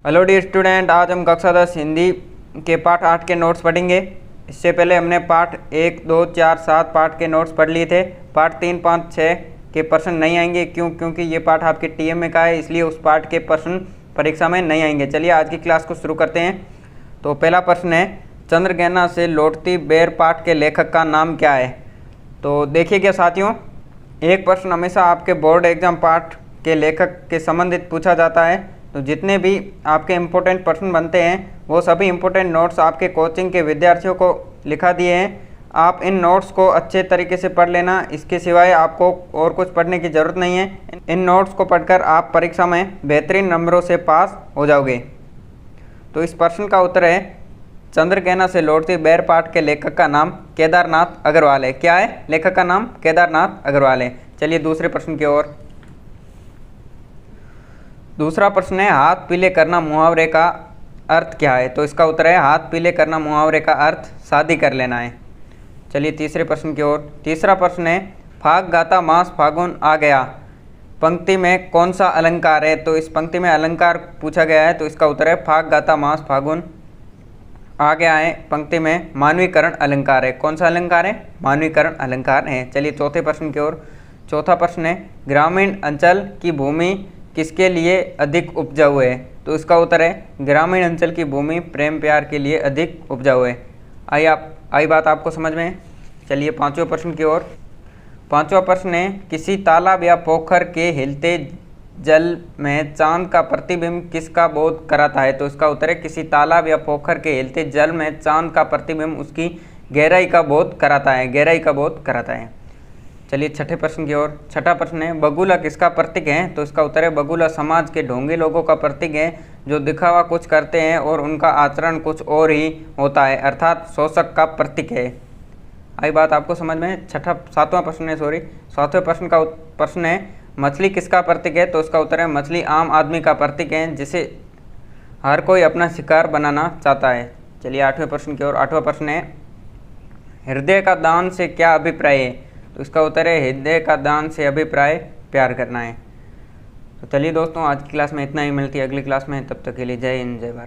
Hello dear student, आज हम कक्षा 10 हिंदी के पाठ 8 के नोट्स पढ़ेंगे। इससे पहले हमने पाठ 1, 2, 4, 7 पाठ के नोट्स पढ़ लिए थे। पाठ 3, 5, 6 के प्रश्न नहीं आएंगे। क्योंकि ये पाठ आपके टीएमए का है, इसलिए उस पाठ के प्रश्न परीक्षा में नहीं आएंगे। चलिए आज की क्लास को शुरू करते हैं। तो पहला प्रश्न है, चंद्रगहना से लौटती बेर पाठ के लेखक का नाम क्या है। तो देखिएगा साथियों, एक प्रश्न हमेशा आपके बोर्ड एग्जाम पाठ के लेखक के संबंधित पूछा जाता है। तो जितने भी आपके इम्पोर्टेंट प्रश्न बनते हैं वो सभी इम्पोर्टेंट नोट्स आपके कोचिंग के विद्यार्थियों को लिखा दिए हैं। आप इन नोट्स को अच्छे तरीके से पढ़ लेना, इसके सिवाय आपको और कुछ पढ़ने की ज़रूरत नहीं है। इन नोट्स को पढ़कर आप परीक्षा में बेहतरीन नंबरों से पास हो जाओगे। तो इस प्रश्न का उत्तर है, चंद्रगहना से लौटती बेर पाठ के लेखक का नाम केदारनाथ अग्रवाल है। क्या है? लेखक का नाम केदारनाथ अग्रवाल है। चलिए दूसरे प्रश्न की ओर। दूसरा प्रश्न है, हाथ पीले करना मुहावरे का अर्थ क्या है। तो इसका उत्तर है, हाथ पीले करना मुहावरे का अर्थ शादी कर लेना है। चलिए तीसरे प्रश्न की ओर। तीसरा प्रश्न है, फाग गाता मास फागुन आ गया पंक्ति में कौन सा अलंकार है। तो इस पंक्ति में अलंकार पूछा गया है। तो इसका उत्तर है, फाग गाता मास फागुन आ गया है पंक्ति में मानवीकरण अलंकार है। कौन सा अलंकार है? मानवीकरण अलंकार है। चलिए चौथे प्रश्न की ओर। चौथा प्रश्न है, ग्रामीण अंचल की भूमि किसके लिए अधिक उपजाऊ है। तो इसका उत्तर है, ग्रामीण अंचल की भूमि प्रेम प्यार के लिए अधिक उपजाऊ है। आई बात आपको समझ में। चलिए पांचवें प्रश्न की ओर। पांचवा प्रश्न है, किसी तालाब या पोखर के हिलते जल में चांद का प्रतिबिंब किसका बोध कराता है। तो इसका उत्तर है, किसी तालाब या पोखर के हिलते जल में चांद का प्रतिबिंब उसकी गहराई का बोध कराता है। गहराई का बोध कराता है। चलिए छठे प्रश्न की ओर। छठा प्रश्न है, बगुला किसका प्रतीक है। तो इसका उत्तर है, बगुला समाज के ढोंगी लोगों का प्रतीक है जो दिखावा कुछ करते हैं और उनका आचरण कुछ और ही होता है, अर्थात शोषक का प्रतीक है। आई बात आपको समझ में। सातवां प्रश्न है, सातवें प्रश्न का प्रश्न है, मछली किसका प्रतीक है। तो इसका उत्तर है, मछली आम आदमी का प्रतीक है जिसे हर कोई अपना शिकार बनाना चाहता है। चलिए आठवें प्रश्न की ओर। आठवां प्रश्न है, हृदय का दान से क्या अभिप्राय है। तो इसका उत्तर है, हृदय का दान से अभिप्राय प्यार करना है। तो चलिए दोस्तों, आज की क्लास में इतना ही। मिलती है अगली क्लास में। तब तक के लिए जय हिंद, जय भारत।